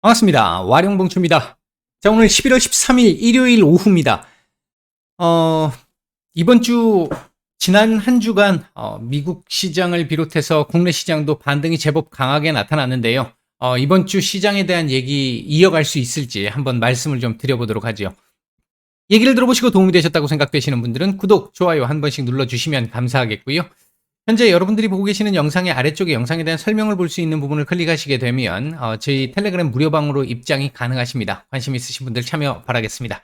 반갑습니다. 와룡봉추입니다. 자, 오늘 11월 13일 일요일 오후입니다. 이번 주, 지난 한 주간, 미국 시장을 비롯해서 국내 시장도 반등이 제법 강하게 나타났는데요. 이번 주 시장에 대한 얘기 이어갈 수 있을지 한번 말씀을 좀 드려보도록 하죠. 얘기를 들어보시고 도움이 되셨다고 생각되시는 분들은 구독, 좋아요 한 번씩 눌러주시면 감사하겠고요. 현재 여러분들이 보고 계시는 영상의 아래쪽에 영상에 대한 설명을 볼 수 있는 부분을 클릭하시게 되면 저희 텔레그램 무료방으로 입장이 가능하십니다. 관심 있으신 분들 참여 바라겠습니다.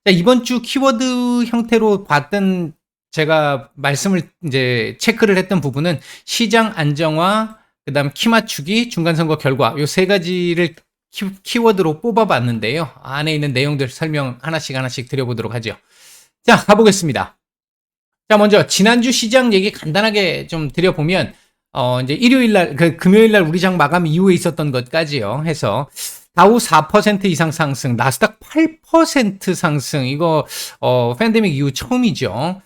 자, 이번 주 키워드 형태로 봤던 제가 말씀을 이제 체크를 했던 부분은 시장 안정화, 그다음 키 맞추기, 중간선거 결과 요 세 가지를 키워드로 뽑아봤는데요. 안에 있는 내용들 설명 하나씩 드려보도록 하죠. 자, 가보겠습니다. 자, 먼저 지난주 시장 얘기 간단하게 좀 드려보면 이제 일요일날 금요일날 우리 장 마감 이후에 있었던 것까지요 해서 다우 4% 이상 상승, 나스닥 8% 상승, 이거 팬데믹 이후 처음이죠.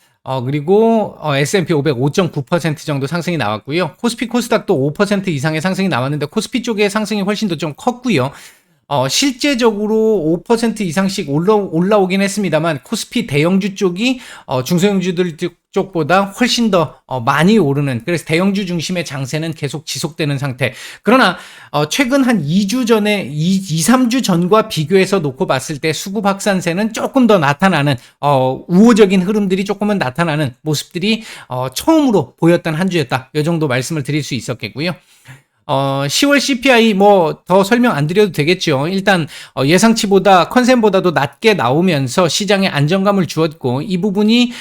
그리고 S&P 500 5.9% 정도 상승이 나왔고요. 코스피 코스닥도 5% 이상의 상승이 나왔는데 코스피 쪽의 상승이 훨씬 더 좀 컸고요. 실제적으로 5% 이상씩 올라오긴 했습니다만 코스피 대형주 쪽이 중소형주들 쪽보다 훨씬 더 많이 오르는, 그래서 대형주 중심의 장세는 계속 지속되는 상태. 그러나 최근 한 2주 전에 3주 전과 비교해서 놓고 봤을 때 수급 확산세는 조금 더 나타나는 우호적인 흐름들이 조금은 나타나는 모습들이 처음으로 보였던 한 주였다. 이 정도 말씀을 드릴 수 있었겠고요. 10월 CPI 뭐 더 설명 안 드려도 되겠죠. 일단 예상치보다 컨센보다도 낮게 나오면서 시장에 안정감을 주었고, 이 부분이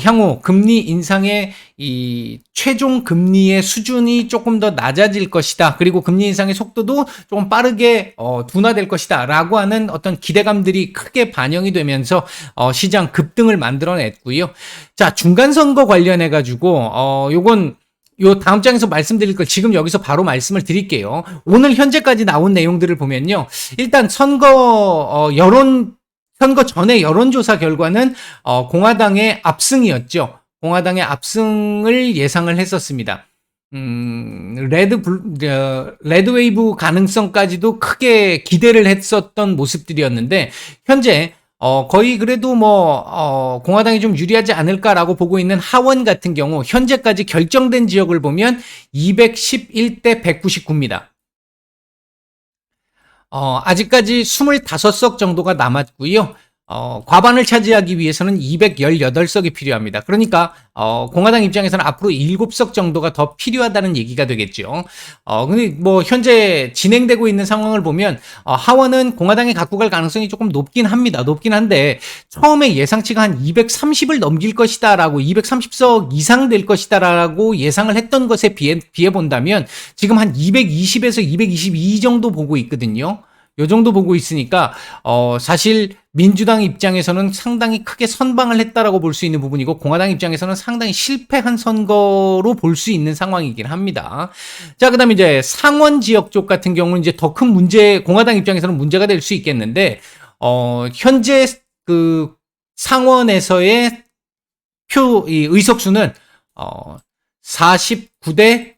향후 금리 인상의 이 최종 금리의 수준이 조금 더 낮아질 것이다. 그리고 금리 인상의 속도도 조금 빠르게 둔화될 것이다 라고 하는 어떤 기대감들이 크게 반영이 되면서 시장 급등을 만들어냈고요. 자, 중간선거 관련해 가지고 요건 요 다음 장에서 말씀드릴 걸 지금 여기서 바로 말씀을 드릴게요. 오늘 현재까지 나온 내용들을 보면요. 일단 선거 전에 여론조사 결과는 공화당의 압승이었죠. 공화당의 압승을 예상을 했었습니다. 레드웨이브 가능성까지도 크게 기대를 했었던 모습들이었는데, 현재 거의 그래도 공화당이 좀 유리하지 않을까라고 보고 있는 하원 같은 경우, 현재까지 결정된 지역을 보면 211대 199입니다. 아직까지 25석 정도가 남았고요. 과반을 차지하기 위해서는 218석이 필요합니다. 그러니까 공화당 입장에서는 앞으로 7석 정도가 더 필요하다는 얘기가 되겠죠. 근데 현재 진행되고 있는 상황을 보면 하원은 공화당이 갖고 갈 가능성이 조금 높긴 합니다. 높긴 한데 처음에 예상치가 한 230을 넘길 것이다라고, 230석 이상 될 것이다라고 예상을 했던 것에 비해 본다면 지금 한 220에서 222 정도 보고 있거든요. 요 정도 보고 있으니까 사실 민주당 입장에서는 상당히 크게 선방을 했다라고 볼 수 있는 부분이고, 공화당 입장에서는 상당히 실패한 선거로 볼 수 있는 상황이긴 합니다. 자, 그다음에 이제 상원 지역 쪽 같은 경우는 이제 더 큰 문제, 공화당 입장에서는 문제가 될 수 있겠는데, 현재 그 상원에서의 이 의석수는 49대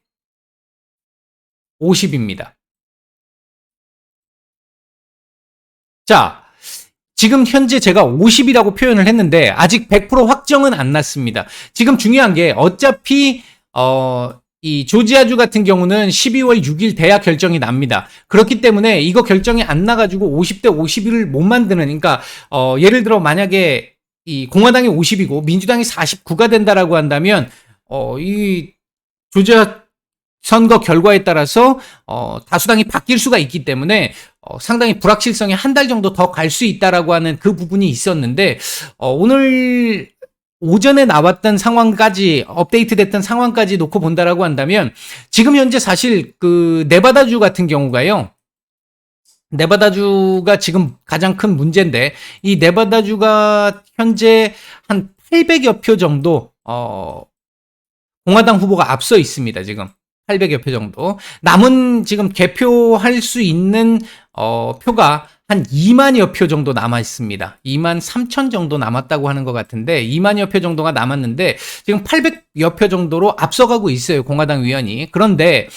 50입니다. 자, 지금 현재 제가 50이라고 표현을 했는데 아직 100% 확정은 안 났습니다. 지금 중요한 게 어차피 이 조지아주 같은 경우는 12월 6일 대야 결정이 납니다. 그렇기 때문에 이거 결정이 안 나가지고 50대 51을 못 만드는, 그러니까 예를 들어 만약에 이 공화당이 50이고 민주당이 49가 된다라고 한다면 이 조지아 선거 결과에 따라서 다수당이 바뀔 수가 있기 때문에 상당히 불확실성이 한 달 정도 더 갈 수 있다라고 하는 그 부분이 있었는데, 오늘 오전에 나왔던 상황까지, 업데이트 됐던 상황까지 놓고 본다라고 한다면 지금 현재 사실 그 네바다주 같은 경우가요. 네바다주가 지금 가장 큰 문제인데, 이 네바다주가 현재 한 800여 표 정도 공화당 후보가 앞서 있습니다. 지금 800여 표 정도. 남은 지금 개표할 수 있는 표가 한 2만여 표 정도 남아 있습니다. 2만 3천 정도 남았다고 하는 것 같은데, 2만여 표 정도가 남았는데 지금 800여 표 정도로 앞서가고 있어요, 공화당 위원이. 그런데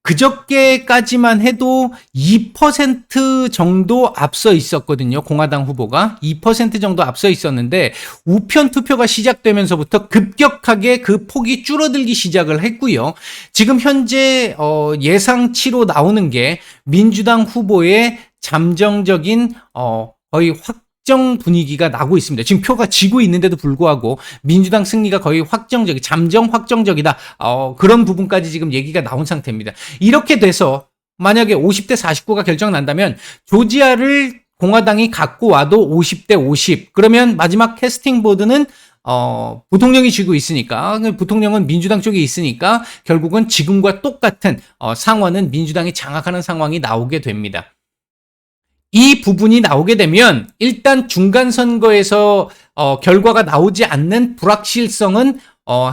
그저께까지만 해도 2% 정도 앞서 있었거든요. 공화당 후보가 2% 정도 앞서 있었는데 우편 투표가 시작되면서부터 급격하게 그 폭이 줄어들기 시작을 했고요. 지금 현재 예상치로 나오는 게 민주당 후보의 잠정적인 거의 확정 분위기가 나고 있습니다. 지금 표가 지고 있는데도 불구하고 민주당 승리가 거의 잠정 확정적이다. 그런 부분까지 지금 얘기가 나온 상태입니다. 이렇게 돼서 만약에 50대 49가 결정난다면 조지아를 공화당이 갖고 와도 50대 50. 그러면 마지막 캐스팅 보드는 부통령이 쥐고 있으니까, 부통령은 민주당 쪽에 있으니까 결국은 지금과 똑같은 상원은 민주당이 장악하는 상황이 나오게 됩니다. 이 부분이 나오게 되면 일단 중간 선거에서 결과가 나오지 않는 불확실성은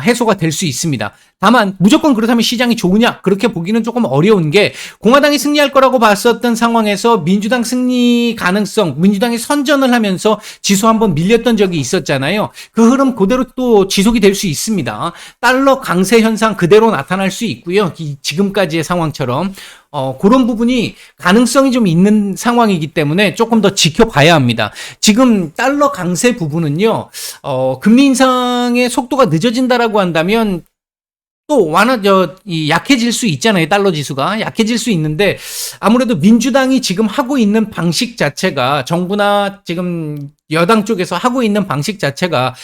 해소가 될 수 있습니다. 다만 무조건 그렇다면 시장이 좋으냐? 그렇게 보기는 조금 어려운 게 공화당이 승리할 거라고 봤었던 상황에서 민주당 승리 가능성, 민주당이 선전을 하면서 지수 한번 밀렸던 적이 있었잖아요. 그 흐름 그대로 또 지속이 될 수 있습니다. 달러 강세 현상 그대로 나타날 수 있고요. 지금까지의 상황처럼 그런 부분이 가능성이 좀 있는 상황이기 때문에 조금 더 지켜봐야 합니다. 지금 달러 강세 부분은요, 금리 인상의 속도가 늦어진다라고 한다면 또 약해질 수 있잖아요. 달러 지수가 약해질 수 있는데 아무래도 민주당이 지금 하고 있는 방식 자체가 정부나 지금 여당 쪽에서 하고 있는 방식 자체가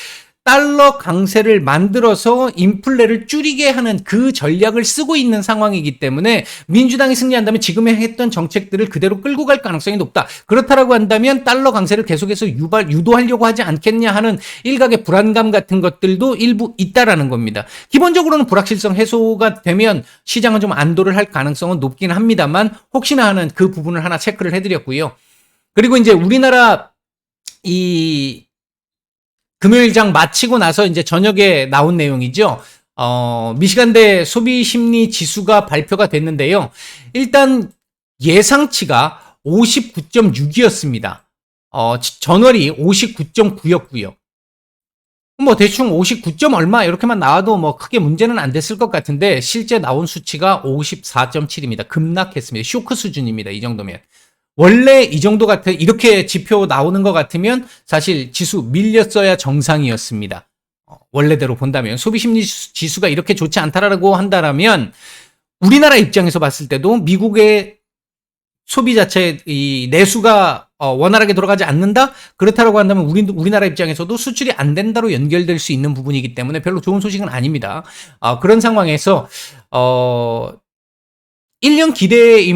달러 강세를 만들어서 인플레를 줄이게 하는 그 전략을 쓰고 있는 상황이기 때문에 민주당이 승리한다면 지금에 했던 정책들을 그대로 끌고 갈 가능성이 높다. 그렇다라고 한다면 달러 강세를 계속해서 유도하려고 하지 않겠냐 하는 일각의 불안감 같은 것들도 일부 있다라는 겁니다. 기본적으로는 불확실성 해소가 되면 시장은 좀 안도를 할 가능성은 높긴 합니다만 혹시나 하는 그 부분을 하나 체크를 해드렸고요. 그리고 이제 우리나라 금요일장 마치고 나서 이제 저녁에 나온 내용이죠. 미시간대 소비심리 지수가 발표가 됐는데요. 일단 예상치가 59.6이었습니다. 전월이 59.9였고요. 뭐 대충 59점 얼마 이렇게만 나와도 뭐 크게 문제는 안 됐을 것 같은데 실제 나온 수치가 54.7입니다. 급락했습니다. 쇼크 수준입니다. 이 정도면. 원래 이 정도 이렇게 지표 나오는 것 같으면 사실 지수 밀렸어야 정상이었습니다. 원래대로 본다면 소비심리 지수가 이렇게 좋지 않다라고 한다면 우리나라 입장에서 봤을 때도 미국의 소비 자체 이 내수가 원활하게 돌아가지 않는다? 그렇다라고 한다면 우리나라 입장에서도 수출이 안 된다로 연결될 수 있는 부분이기 때문에 별로 좋은 소식은 아닙니다. 그런 상황에서 1년짜리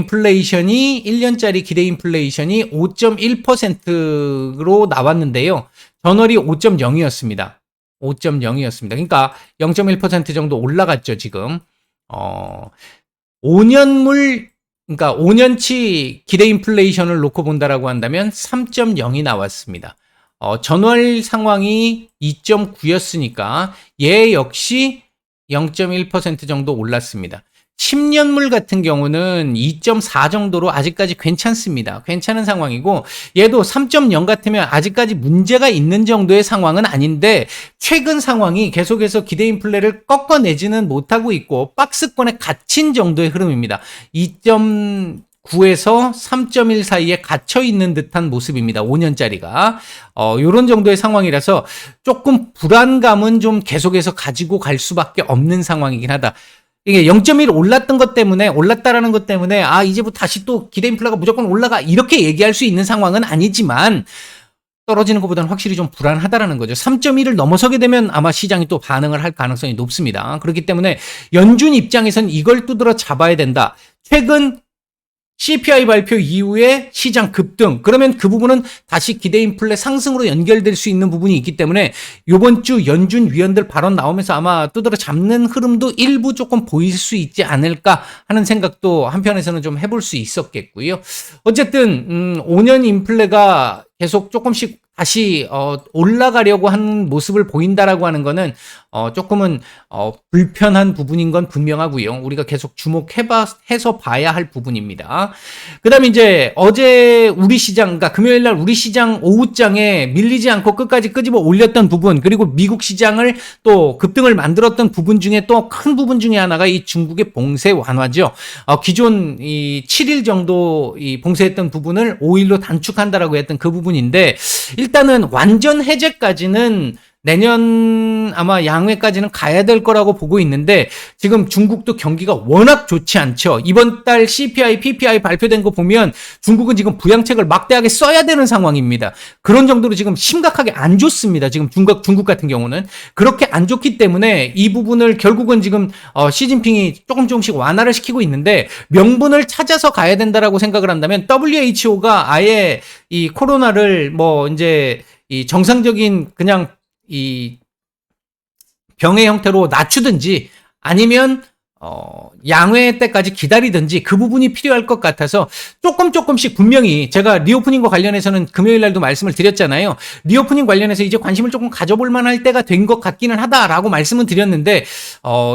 기대 인플레이션이 5.1%로 나왔는데요. 전월이 5.0이었습니다. 5.0이었습니다. 그러니까 0.1% 정도 올라갔죠, 지금. 5년치 기대 인플레이션을 놓고 본다라고 한다면 3.0이 나왔습니다. 전월 상황이 2.9였으니까 얘 역시 0.1% 정도 올랐습니다. 10년물 같은 경우는 2.4 정도로 아직까지 괜찮습니다. 괜찮은 상황이고 얘도 3.0 같으면 아직까지 문제가 있는 정도의 상황은 아닌데 최근 상황이 계속해서 기대 인플레를 꺾어내지는 못하고 있고 박스권에 갇힌 정도의 흐름입니다. 2.9에서 3.1 사이에 갇혀 있는 듯한 모습입니다. 5년짜리가. 요런 정도의 상황이라서 조금 불안감은 좀 계속해서 가지고 갈 수밖에 없는 상황이긴 하다. 이게 0.1 올랐다라는 것 때문에 이제부터 다시 또 기대 인플레가 무조건 올라가 이렇게 얘기할 수 있는 상황은 아니지만 떨어지는 것보다는 확실히 좀 불안하다라는 거죠. 3.1을 넘어서게 되면 아마 시장이 또 반응을 할 가능성이 높습니다. 그렇기 때문에 연준 입장에서는 이걸 두드러 잡아야 된다. 최근 CPI 발표 이후에 시장 급등. 그러면 그 부분은 다시 기대 인플레 상승으로 연결될 수 있는 부분이 있기 때문에 이번 주 연준 위원들 발언 나오면서 아마 두드러 잡는 흐름도 일부 조금 보일 수 있지 않을까 하는 생각도 한편에서는 좀 해볼 수 있었겠고요. 어쨌든 5년 인플레가 계속 조금씩 다시 올라가려고 하는 모습을 보인다라고 하는 거는 조금은 불편한 부분인 건 분명하고요. 우리가 계속 해서 봐야 할 부분입니다. 그다음에 이제 어제 우리 시장, 그러니까 금요일 날 우리 시장 오후장에 밀리지 않고 끝까지 끄집어 올렸던 부분, 그리고 미국 시장을 또 급등을 만들었던 부분 중에 또 큰 부분 중에 하나가 이 중국의 봉쇄 완화죠. 기존 이 7일 정도 이 봉쇄했던 부분을 5일로 단축한다라고 했던 그 부분인데, 일단은 완전 해제까지는 내년 아마 양회까지는 가야 될 거라고 보고 있는데, 지금 중국도 경기가 워낙 좋지 않죠. 이번 달 CPI, PPI 발표된 거 보면 중국은 지금 부양책을 막대하게 써야 되는 상황입니다. 그런 정도로 지금 심각하게 안 좋습니다. 지금 중국 같은 경우는. 그렇게 안 좋기 때문에 이 부분을 결국은 지금 시진핑이 조금씩 완화를 시키고 있는데, 명분을 찾아서 가야 된다라고 생각을 한다면 WHO가 아예 이 코로나를 뭐 이제 이 정상적인 그냥 이 병의 형태로 낮추든지 아니면 양회 때까지 기다리든지 그 부분이 필요할 것 같아서 조금씩 분명히, 제가 리오프닝과 관련해서는 금요일 날도 말씀을 드렸잖아요. 리오프닝 관련해서 이제 관심을 조금 가져볼 만할 때가 된 것 같기는 하다라고 말씀은 드렸는데,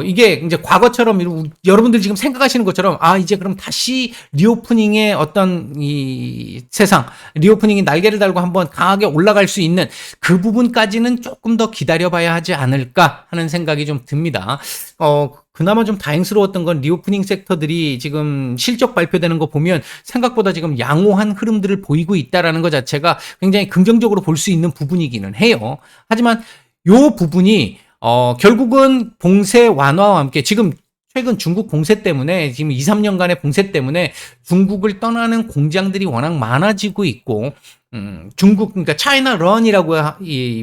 이게 이제 과거처럼 여러분들 지금 생각하시는 것처럼 이제 그럼 다시 리오프닝의 어떤 이 세상, 리오프닝이 날개를 달고 한번 강하게 올라갈 수 있는 그 부분까지는 조금 더 기다려봐야 하지 않을까 하는 생각이 좀 듭니다. 그나마 좀 다행스러웠던 건 리오프닝 섹터들이 지금 실적 발표되는 거 보면 생각보다 지금 양호한 흐름들을 보이고 있다라는 것 자체가 굉장히 긍정적으로 볼 수 있는 부분이기는 해요. 하지만 요 부분이 결국은 봉쇄 완화와 함께, 지금 최근 중국 봉쇄 때문에, 지금 2, 3년간의 봉쇄 때문에 중국을 떠나는 공장들이 워낙 많아지고 있고, 중국, 그러니까 차이나 런이라고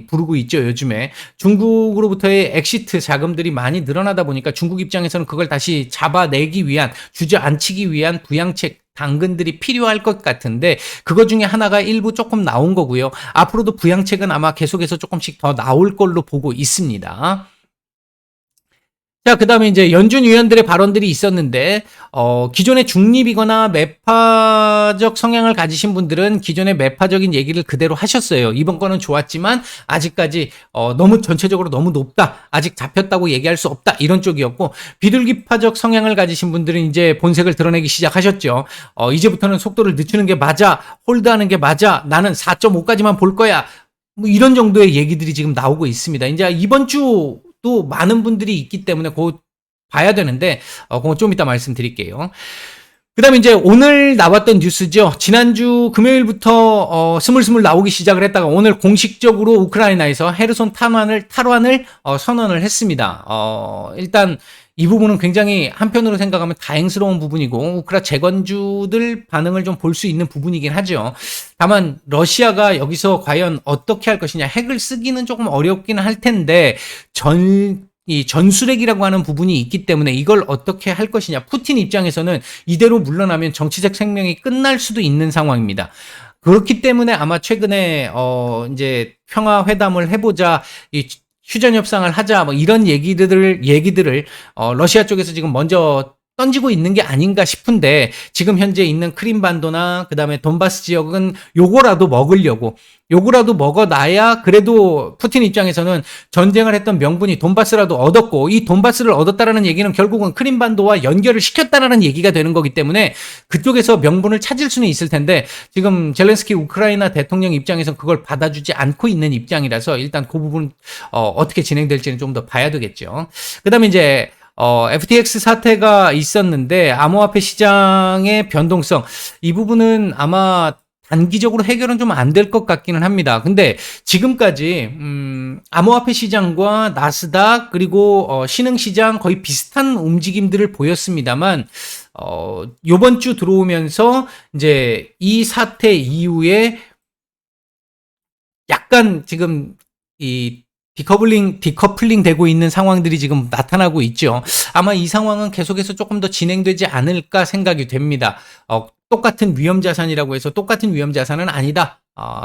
부르고 있죠, 요즘에. 중국으로부터의 엑시트 자금들이 많이 늘어나다 보니까 중국 입장에서는 그걸 다시 잡아내기 위한, 주저앉히기 위한 부양책, 당근들이 필요할 것 같은데, 그거 중에 하나가 일부 조금 나온 거고요. 앞으로도 부양책은 아마 계속해서 조금씩 더 나올 걸로 보고 있습니다. 자, 그 다음에 이제 연준 위원들의 발언들이 있었는데, 기존의 중립이거나 매파적 성향을 가지신 분들은 기존의 매파적인 얘기를 그대로 하셨어요. 이번 거는 좋았지만, 아직까지, 너무 전체적으로 너무 높다. 아직 잡혔다고 얘기할 수 없다. 이런 쪽이었고, 비둘기파적 성향을 가지신 분들은 이제 본색을 드러내기 시작하셨죠. 이제부터는 속도를 늦추는 게 맞아. 홀드하는 게 맞아. 나는 4.5까지만 볼 거야. 뭐 이런 정도의 얘기들이 지금 나오고 있습니다. 이제 이번 주, 또 많은 분들이 있기 때문에 곧 봐야 되는데, 그건 좀 이따 말씀드릴게요. 그 다음에 이제 오늘 나왔던 뉴스죠. 지난주 금요일부터 스물스물 나오기 시작을 했다가 오늘 공식적으로 우크라이나에서 헤르손 탈환을 선언을 했습니다. 일단 이 부분은 굉장히 한편으로 생각하면 다행스러운 부분이고, 우크라 재건주들 반응을 좀 볼 수 있는 부분이긴 하죠. 다만 러시아가 여기서 과연 어떻게 할 것이냐, 핵을 쓰기는 조금 어렵기는 할 텐데, 이 전술핵이라고 하는 부분이 있기 때문에 이걸 어떻게 할 것이냐. 푸틴 입장에서는 이대로 물러나면 정치적 생명이 끝날 수도 있는 상황입니다. 그렇기 때문에 아마 최근에 이제 평화 회담을 해보자, 이 휴전 협상을 하자, 뭐 이런 얘기들을 러시아 쪽에서 지금 먼저 던지고 있는 게 아닌가 싶은데, 지금 현재 있는 크림반도나 그다음에 돈바스 지역은 요거라도 먹어놔야 그래도 푸틴 입장에서는 전쟁을 했던 명분이 돈바스라도 얻었고, 이 돈바스를 얻었다라는 얘기는 결국은 크림반도와 연결을 시켰다라는 얘기가 되는 거기 때문에 그쪽에서 명분을 찾을 수는 있을 텐데, 지금 젤렌스키 우크라이나 대통령 입장에서는 그걸 받아주지 않고 있는 입장이라서 일단 그 부분 어떻게 진행될지는 좀 더 봐야 되겠죠. 그다음에 이제 FTX 사태가 있었는데 암호화폐 시장의 변동성, 이 부분은 아마 단기적으로 해결은 좀 안 될 것 같기는 합니다. 근데 지금까지 암호화폐 시장과 나스닥 그리고 신흥시장 거의 비슷한 움직임들을 보였습니다만, 요번 주 들어오면서 이제 이 사태 이후에 약간 지금 이 디커플링 되고 있는 상황들이 지금 나타나고 있죠. 아마 이 상황은 계속해서 조금 더 진행되지 않을까 생각이 됩니다. 똑같은 위험 자산이라고 해서 똑같은 위험 자산은 아니다.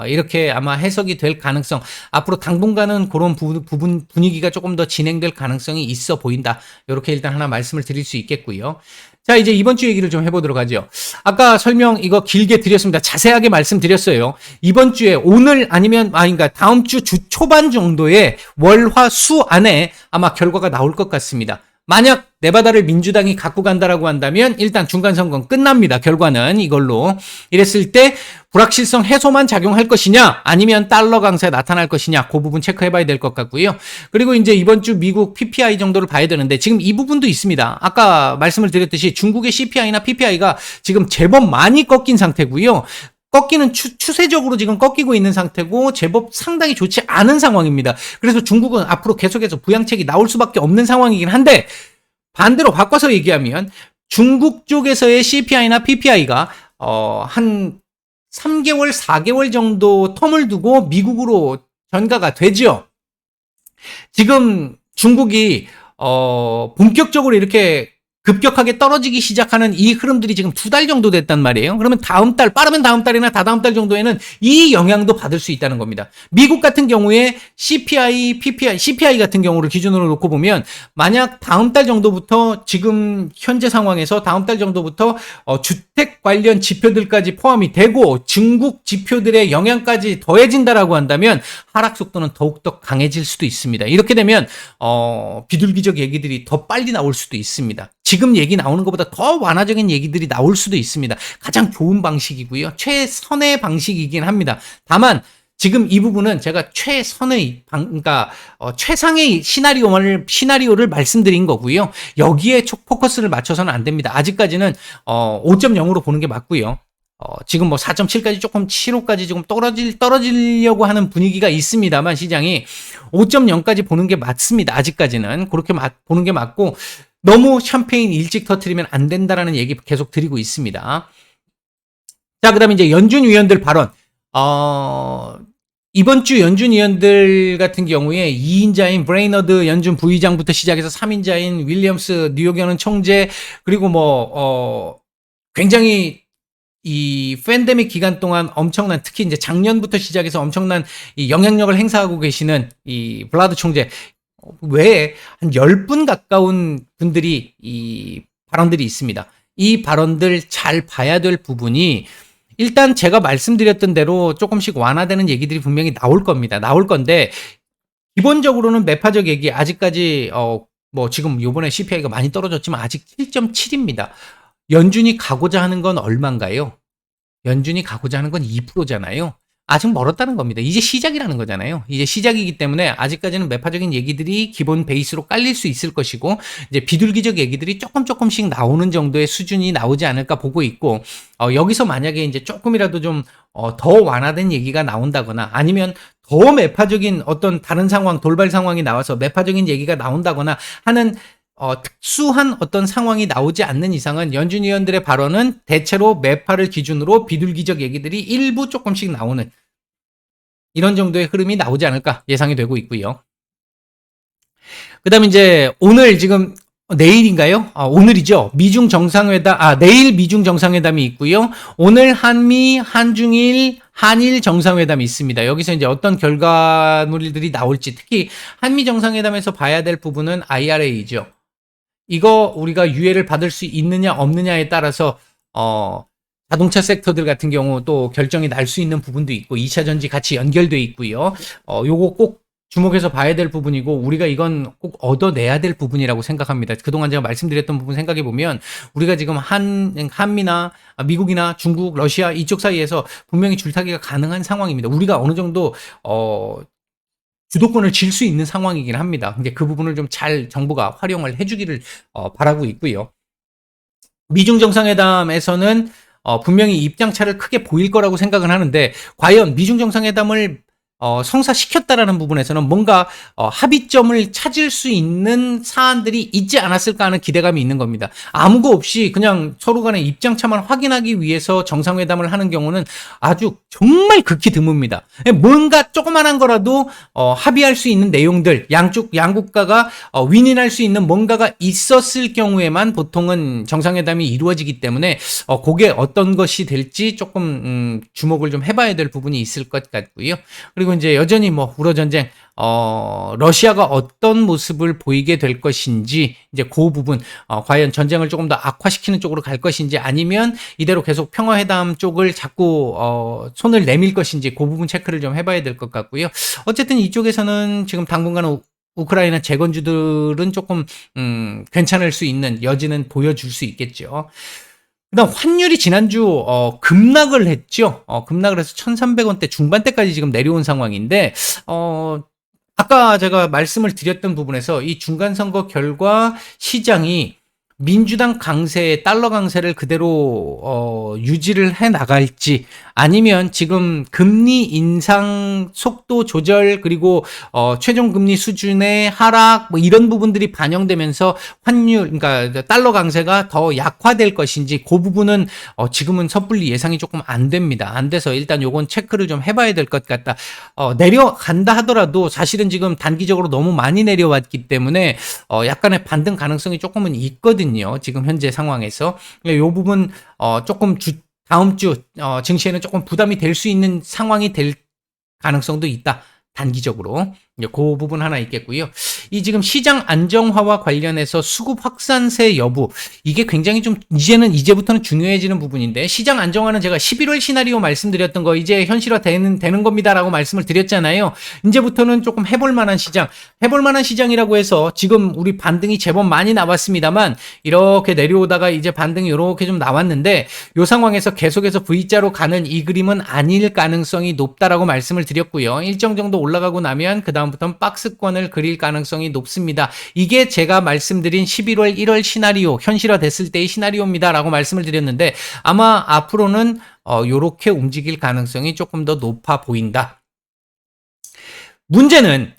이렇게 아마 해석이 될 가능성, 앞으로 당분간은 그런 분위기가 조금 더 진행될 가능성이 있어 보인다. 이렇게 일단 하나 말씀을 드릴 수 있겠고요. 자, 이제 이번 주 얘기를 좀 해보도록 하죠. 아까 설명 이거 길게 드렸습니다. 자세하게 말씀드렸어요. 이번 주에 오늘 아니면, 그러니까 다음 주 초반 정도에 월, 화, 수 안에 아마 결과가 나올 것 같습니다. 만약 네바다를 민주당이 갖고 간다라고 한다면 일단 중간선거는 끝납니다. 결과는 이걸로. 이랬을 때 불확실성 해소만 작용할 것이냐 아니면 달러 강세 나타날 것이냐 그 부분 체크해봐야 될 것 같고요. 그리고 이제 이번 주 미국 PPI 정도를 봐야 되는데 지금 이 부분도 있습니다. 아까 말씀을 드렸듯이 중국의 CPI나 PPI가 지금 제법 많이 꺾인 상태고요. 꺾이는 추세적으로 지금 꺾이고 있는 상태고 제법 상당히 좋지 않은 상황입니다. 그래서 중국은 앞으로 계속해서 부양책이 나올 수밖에 없는 상황이긴 한데 반대로 바꿔서 얘기하면 중국 쪽에서의 CPI나 PPI가 한 3개월, 4개월 정도 텀을 두고 미국으로 전가가 되죠. 지금 중국이 본격적으로 이렇게 급격하게 떨어지기 시작하는 이 흐름들이 지금 2달 정도 됐단 말이에요. 그러면 다음 달, 빠르면 다음 달이나 다다음 달 정도에는 이 영향도 받을 수 있다는 겁니다. 미국 같은 경우에 CPI, PPI, CPI 같은 경우를 기준으로 놓고 보면 만약 다음 달 정도부터 지금 현재 상황에서 다음 달 정도부터 주택 관련 지표들까지 포함이 되고 중국 지표들의 영향까지 더해진다라고 한다면 하락 속도는 더욱더 강해질 수도 있습니다. 이렇게 되면 비둘기적 얘기들이 더 빨리 나올 수도 있습니다. 지금 얘기 나오는 것보다 더 완화적인 얘기들이 나올 수도 있습니다. 가장 좋은 방식이고요. 최선의 방식이긴 합니다. 다만 지금 이 부분은 제가 최선의 그러니까 최상의 시나리오를 말씀드린 거고요. 여기에 포커스를 맞춰서는 안 됩니다. 아직까지는 5.0으로 보는 게 맞고요. 지금 뭐 4.7까지 조금 7호까지 조금 떨어지려고 하는 분위기가 있습니다만 시장이 5.0까지 보는 게 맞습니다. 아직까지는 그렇게 보는 게 맞고 너무 샴페인 일찍 터뜨리면 안 된다라는 얘기 계속 드리고 있습니다. 자, 그 다음에 이제 연준 위원들 발언. 이번 주 연준 위원들 같은 경우에 2인자인 브레이너드 연준 부의장부터 시작해서 3인자인 윌리엄스 뉴욕연은 총재, 그리고 굉장히 이 팬데믹 기간 동안 엄청난, 특히 이제 작년부터 시작해서 엄청난 이 영향력을 행사하고 계시는 이 블라드 총재 외에 한 10분 가까운 분들이 이 발언들이 있습니다. 이 발언들 잘 봐야 될 부분이 일단 제가 말씀드렸던 대로 조금씩 완화되는 얘기들이 분명히 나올 겁니다. 나올 건데 기본적으로는 매파적 얘기 아직까지 지금 요번에 CPI가 많이 떨어졌지만 아직 7.7입니다. 연준이 가고자 하는 건 얼마인가요? 연준이 가고자 하는 건 2%잖아요. 아직 멀었다는 겁니다. 이제 시작이라는 거잖아요. 이제 시작이기 때문에 아직까지는 매파적인 얘기들이 기본 베이스로 깔릴 수 있을 것이고 이제 비둘기적 얘기들이 조금씩 나오는 정도의 수준이 나오지 않을까 보고 있고 여기서 만약에 이제 조금이라도 좀 더 완화된 얘기가 나온다거나 아니면 더 매파적인 어떤 다른 상황, 돌발 상황이 나와서 매파적인 얘기가 나온다거나 하는 특수한 어떤 상황이 나오지 않는 이상은 연준 위원들의 발언은 대체로 매파를 기준으로 비둘기적 얘기들이 일부 조금씩 나오는 이런 정도의 흐름이 나오지 않을까 예상이 되고 있고요. 그 다음에 이제 오늘 지금 내일인가요? 오늘이죠. 내일 미중 정상회담이 있고요. 오늘 한중일, 한일 정상회담이 있습니다. 여기서 이제 어떤 결과물들이 나올지 특히 한미 정상회담에서 봐야 될 부분은 IRA죠. 이거 우리가 유예를 받을 수 있느냐 없느냐에 따라서 자동차 섹터들 같은 경우 또 결정이 날 수 있는 부분도 있고 2차 전지 같이 연결돼 있고요. 요거 꼭 주목해서 봐야 될 부분이고 우리가 이건 꼭 얻어내야 될 부분이라고 생각합니다. 그동안 제가 말씀드렸던 부분 생각해 보면 우리가 지금 한미나 미국이나 중국, 러시아 이쪽 사이에서 분명히 줄타기가 가능한 상황입니다. 우리가 어느 정도 주도권을 쥘 수 있는 상황이긴 합니다. 근데 그 부분을 좀 잘 정부가 활용을 해주기를 바라고 있고요. 미중 정상회담에서는 분명히 입장차를 크게 보일 거라고 생각은 하는데 과연 미중 정상회담을 성사시켰다라는 부분에서는 뭔가 합의점을 찾을 수 있는 사안들이 있지 않았을까 하는 기대감이 있는 겁니다. 아무거 없이 그냥 서로 간의 입장차만 확인하기 위해서 정상회담을 하는 경우는 아주 정말 극히 드뭅니다. 뭔가 조그만한 거라도 합의할 수 있는 내용들, 양국가가 윈윈할 수 있는 뭔가가 있었을 경우에만 보통은 정상회담이 이루어지기 때문에 그게 어떤 것이 될지 조금 주목을 좀 해봐야 될 부분이 있을 것 같고요. 그리고 그리고 이제 여전히 뭐 우러 전쟁, 러시아가 어떤 모습을 보이게 될 것인지, 이제 그 부분, 과연 전쟁을 조금 더 악화시키는 쪽으로 갈 것인지, 아니면 이대로 계속 평화회담 쪽을 자꾸, 손을 내밀 것인지, 그 부분 체크를 좀 해봐야 될 것 같고요. 어쨌든 이쪽에서는 지금 당분간은 우크라이나 재건주들은 조금, 괜찮을 수 있는 여지는 보여줄 수 있겠죠. 그다음 환율이 지난주 급락을 했죠. 급락을 해서 1,300원대 중반대까지 지금 내려온 상황인데 아까 제가 말씀을 드렸던 부분에서 이 중간 선거 결과 시장이 민주당 강세, 달러 강세를 그대로 유지를 해 나갈지, 아니면 지금 금리 인상 속도 조절, 그리고 최종 금리 수준의 하락, 뭐 이런 부분들이 반영되면서 환율, 그러니까 달러 강세가 더 약화될 것인지, 그 부분은 지금은 섣불리 예상이 조금 안 됩니다. 안 돼서 일단 요건 체크를 좀 해봐야 될 것 같다. 내려간다 하더라도 사실은 지금 단기적으로 너무 많이 내려왔기 때문에 약간의 반등 가능성이 조금은 있거든요. 지금 현재 상황에서. 이 부분 조금 다음 주 증시에는 조금 부담이 될 수 있는 상황이 될 가능성도 있다. 단기적으로. 그 부분 하나 있겠고요. 이 지금 시장 안정화와 관련해서 수급 확산세 여부, 이게 굉장히 좀 이제부터는 중요해지는 부분인데, 시장 안정화는 제가 11월 시나리오 말씀드렸던 거 이제 현실화되는 겁니다라고 말씀을 드렸잖아요. 이제부터는 조금 해볼 만한 시장이라고 해서 지금 우리 반등이 제법 많이 나왔습니다만, 이렇게 내려오다가 이제 반등이 이렇게 좀 나왔는데, 이 상황에서 계속해서 V자로 가는 이 그림은 아닐 가능성이 높다라고 말씀을 드렸고요. 일정 정도 올라가고 나면 그 다음부터는 박스권을 그릴 가능성이 높습니다. 이게 제가 말씀드린 11월 1월 시나리오, 현실화됐을 때의 시나리오입니다 라고 말씀을 드렸는데, 아마 앞으로는 요렇게 움직일 가능성이 조금 더 높아 보인다. 문제는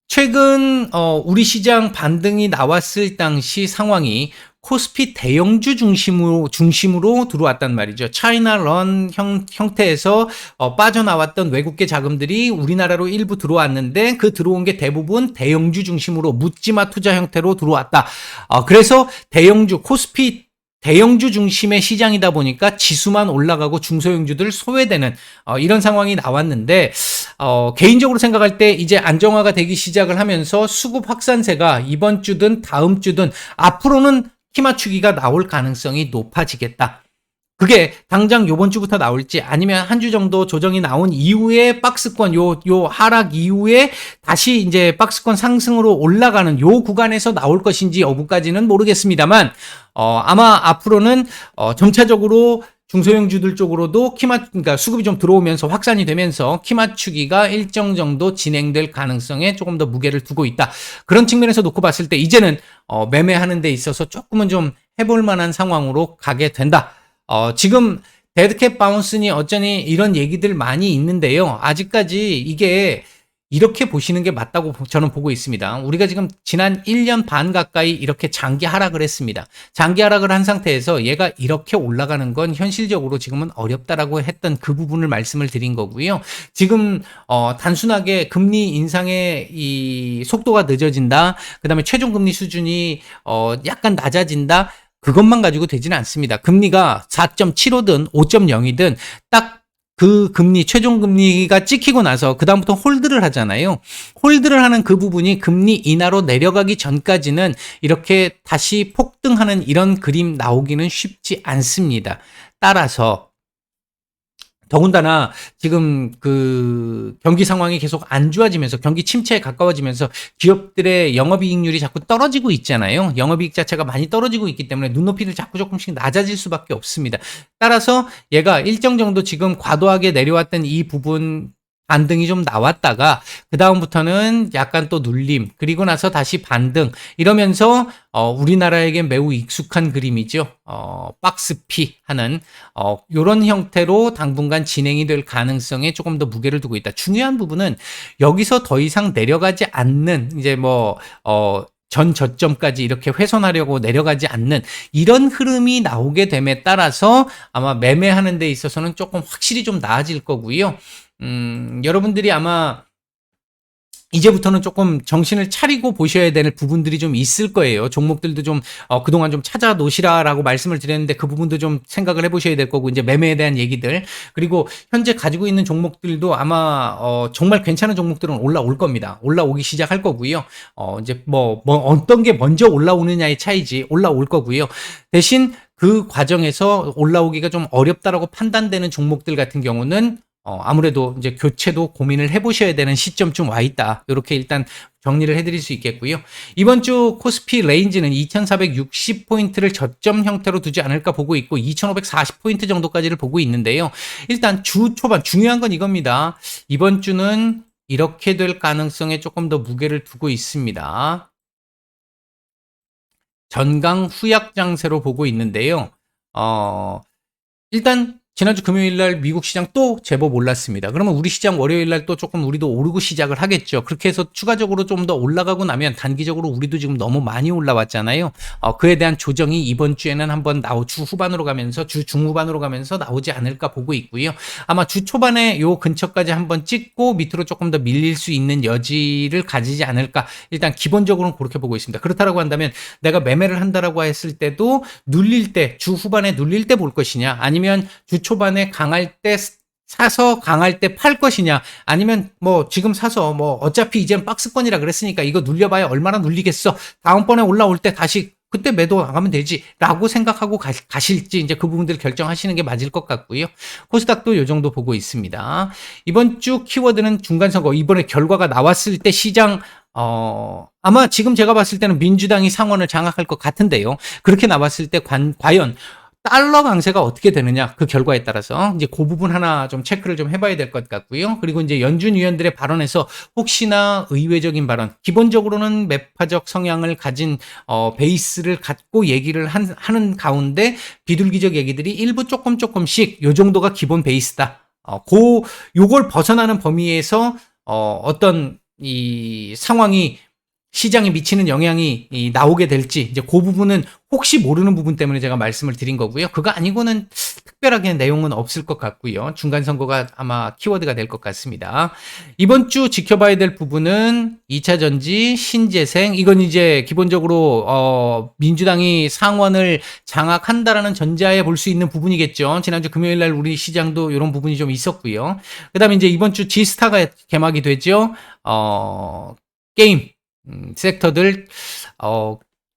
최근 우리 시장 반등이 나왔을 당시 상황이 코스피 대형주 중심으로 들어왔단 말이죠. 차이나런 형태에서 빠져나왔던 외국계 자금들이 우리나라로 일부 들어왔는데, 그 들어온 게 대부분 대형주 중심으로 묻지마 투자 형태로 들어왔다. 그래서 코스피 대형주 중심의 시장이다 보니까 지수만 올라가고 중소형주들 소외되는 이런 상황이 나왔는데, 개인적으로 생각할 때 이제 안정화가 되기 시작을 하면서 수급 확산세가 이번 주든 다음 주든 앞으로는 키 맞추기가 나올 가능성이 높아지겠다. 그게 당장 요번 주부터 나올지, 아니면 한 주 정도 조정이 나온 이후에 박스권 요 하락 이후에 다시 이제 박스권 상승으로 올라가는 요 구간에서 나올 것인지 여부까지는 모르겠습니다만, 아마 앞으로는 점차적으로 중소형주들 쪽으로도 그러니까 수급이 좀 들어오면서 확산이 되면서 키 맞추기가 일정 정도 진행될 가능성에 조금 더 무게를 두고 있다. 그런 측면에서 놓고 봤을 때 이제는 매매하는 데 있어서 조금은 좀 해볼 만한 상황으로 가게 된다. 지금 데드캣 바운스니 어쩌니 이런 얘기들 많이 있는데요. 아직까지 이게 이렇게 보시는 게 맞다고 저는 보고 있습니다. 우리가 지금 지난 1년 반 가까이 이렇게 장기 하락을 했습니다. 장기 하락을 한 상태에서 얘가 이렇게 올라가는 건 현실적으로 지금은 어렵다라고 했던 그 부분을 말씀을 드린 거고요. 지금 단순하게 금리 인상의 이 속도가 늦어진다, 그다음에 최종 금리 수준이 약간 낮아진다, 그것만 가지고 되지는 않습니다. 금리가 4.75든 5.0이든 딱 그 금리, 최종 금리가 찍히고 나서 그다음부터 홀드를 하잖아요. 홀드를 하는 그 부분이 금리 인하로 내려가기 전까지는 이렇게 다시 폭등하는 이런 그림 나오기는 쉽지 않습니다. 따라서 더군다나 지금 그 경기 상황이 계속 안 좋아지면서, 경기 침체에 가까워지면서 기업들의 영업이익률이 자꾸 떨어지고 있잖아요. 영업이익 자체가 많이 떨어지고 있기 때문에 눈높이를 자꾸 조금씩 낮아질 수밖에 없습니다. 따라서 얘가 일정 정도 지금 과도하게 내려왔던 이 부분 반등이 좀 나왔다가 그 다음부터는 약간 또 눌림, 그리고 나서 다시 반등, 이러면서 우리나라에게 매우 익숙한 그림이죠. 박스피 하는 요런 형태로 당분간 진행이 될 가능성에 조금 더 무게를 두고 있다. 중요한 부분은 여기서 더 이상 내려가지 않는, 이제 전 저점까지 이렇게 훼손하려고 내려가지 않는 이런 흐름이 나오게 됨에 따라서 아마 매매하는 데 있어서는 조금 확실히 좀 나아질 거고요. 여러분들이 아마 이제부터는 조금 정신을 차리고 보셔야 될 부분들이 좀 있을 거예요. 종목들도 좀 그동안 좀 찾아 놓으시라라고 말씀을 드렸는데 그 부분도 좀 생각을 해보셔야 될 거고, 이제 매매에 대한 얘기들, 그리고 현재 가지고 있는 종목들도 아마 정말 괜찮은 종목들은 올라올 겁니다. 올라오기 시작할 거고요. 이제 뭐 어떤 게 먼저 올라오느냐의 차이지 올라올 거고요. 대신 그 과정에서 올라오기가 좀 어렵다라고 판단되는 종목들 같은 경우는 아무래도 이제 교체도 고민을 해보셔야 되는 시점쯤 와 있다. 이렇게 일단 정리를 해드릴 수 있겠고요. 이번 주 코스피 레인지는 2460포인트를 저점 형태로 두지 않을까 보고 있고, 2540포인트 정도까지를 보고 있는데요. 일단 주 초반 중요한 건 이겁니다. 이번 주는 이렇게 될 가능성에 조금 더 무게를 두고 있습니다. 전강 후약 장세로 보고 있는데요. 일단 지난주 금요일 날 미국 시장 또 제법 올랐습니다. 그러면 우리 시장 월요일 날 또 조금 우리도 오르고 시작을 하겠죠. 그렇게 해서 추가적으로 좀 더 올라가고 나면 단기적으로 우리도 지금 너무 많이 올라왔잖아요. 그에 대한 조정이 이번 주에는 한번 주 후반으로 가면서 주 중후반으로 가면서 나오지 않을까 보고 있고요. 아마 주 초반에 요 근처까지 한번 찍고 밑으로 조금 더 밀릴 수 있는 여지를 가지지 않을까. 일단 기본적으로는 그렇게 보고 있습니다. 그렇다라고 한다면 내가 매매를 한다라고 했을 때도 눌릴 때, 주 후반에 눌릴 때 볼 것이냐, 아니면 주 초반에 강할 때 사서 강할 때 팔 것이냐, 아니면 뭐 지금 사서 뭐 어차피 이젠 박스권이라 그랬으니까 이거 눌려봐야 얼마나 눌리겠어, 다음번에 올라올 때 다시 그때 매도 나가면 되지 라고 생각하고 가실지, 이제 그 부분들 결정하시는 게 맞을 것 같고요. 코스닥도 요 정도 보고 있습니다. 이번 주 키워드는 중간선거, 이번에 결과가 나왔을 때 시장 아마 지금 제가 봤을 때는 민주당이 상원을 장악할 것 같은데요. 그렇게 나왔을 때 과연 달러 강세가 어떻게 되느냐, 그 결과에 따라서 이제 그 부분 하나 좀 체크를 좀 해봐야 될 것 같고요. 그리고 이제 연준 위원들의 발언에서 혹시나 의외적인 발언, 기본적으로는 매파적 성향을 가진 베이스를 갖고 얘기를 하는 가운데 비둘기적 얘기들이 일부 조금씩 요 정도가 기본 베이스다. 요걸 벗어나는 범위에서 어떤 이 상황이 시장에 미치는 영향이 나오게 될지, 이제 그 부분은 혹시 모르는 부분 때문에 제가 말씀을 드린 거고요. 그거 아니고는 특별하게 내용은 없을 것 같고요. 중간 선거가 아마 키워드가 될 것 같습니다. 이번 주 지켜봐야 될 부분은 2차 전지, 신재생, 이건 이제 기본적으로 민주당이 상원을 장악한다라는 전제하에 볼 수 있는 부분이겠죠. 지난주 금요일 날 우리 시장도 이런 부분이 좀 있었고요. 그다음에 이제 이번 주 지스타가 개막이 되죠. 게임 섹터들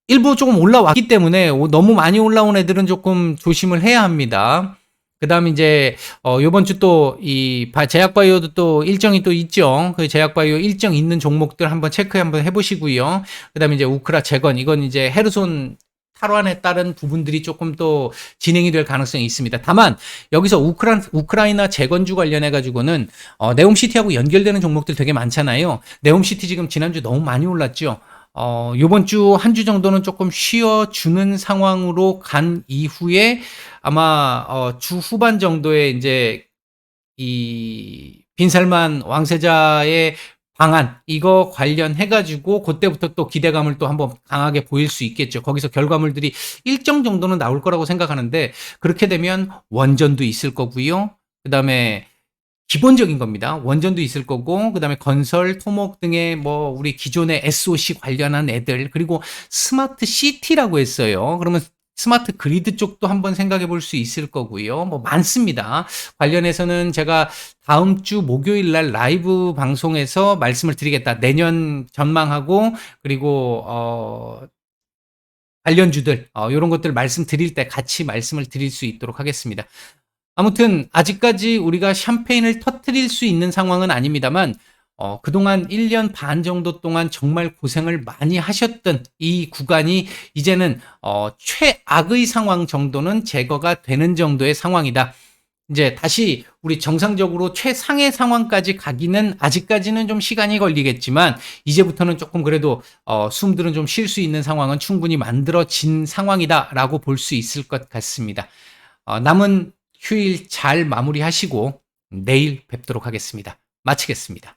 일부 조금 올라왔기 때문에 너무 많이 올라온 애들은 조금 조심을 해야 합니다. 그 다음에 이제 요번 주 또 이 제약바이오도 또 일정이 또 있죠. 그 제약바이오 일정 있는 종목들 한번 체크 한번 해보시고요. 그 다음에 이제 우크라 재건, 이건 이제 헤르손 탈환에 따른 부분들이 조금 또 진행이 될 가능성이 있습니다. 다만 여기서 우크라이나 재건주 관련해 가지고는 네옴시티하고 연결되는 종목들 되게 많잖아요. 네옴시티 지금 지난주 너무 많이 올랐죠. 요번 주 한 주 정도는 조금 쉬어주는 상황으로 간 이후에 아마 주 후반 정도에 이제 이 빈살만 왕세자의 방안, 이거 관련해가지고 그때부터 또 기대감을 또 한번 강하게 보일 수 있겠죠. 거기서 결과물들이 일정 정도는 나올 거라고 생각하는데, 그렇게 되면 원전도 있을 거고요. 그 다음에 기본적인 겁니다. 원전도 있을 거고, 그 다음에 건설, 토목 등의 뭐 우리 기존의 SOC 관련한 애들, 그리고 스마트 시티라고 했어요. 그러면 스마트 그리드 쪽도 한번 생각해 볼 수 있을 거고요. 뭐 많습니다. 관련해서는 제가 다음 주 목요일 날 라이브 방송에서 말씀을 드리겠다. 내년 전망하고, 그리고 관련주들 이런 것들 말씀드릴 때 같이 말씀을 드릴 수 있도록 하겠습니다. 아무튼 아직까지 우리가 샴페인을 터뜨릴 수 있는 상황은 아닙니다만, 그동안 1년 반 정도 동안 정말 고생을 많이 하셨던 이 구간이 이제는 최악의 상황 정도는 제거가 되는 정도의 상황이다. 이제 다시 우리 정상적으로 최상의 상황까지 가기는 아직까지는 좀 시간이 걸리겠지만, 이제부터는 조금 그래도 숨들은 좀 쉴 수 있는 상황은 충분히 만들어진 상황이다라고 볼 수 있을 것 같습니다. 남은 휴일 잘 마무리하시고 내일 뵙도록 하겠습니다. 마치겠습니다.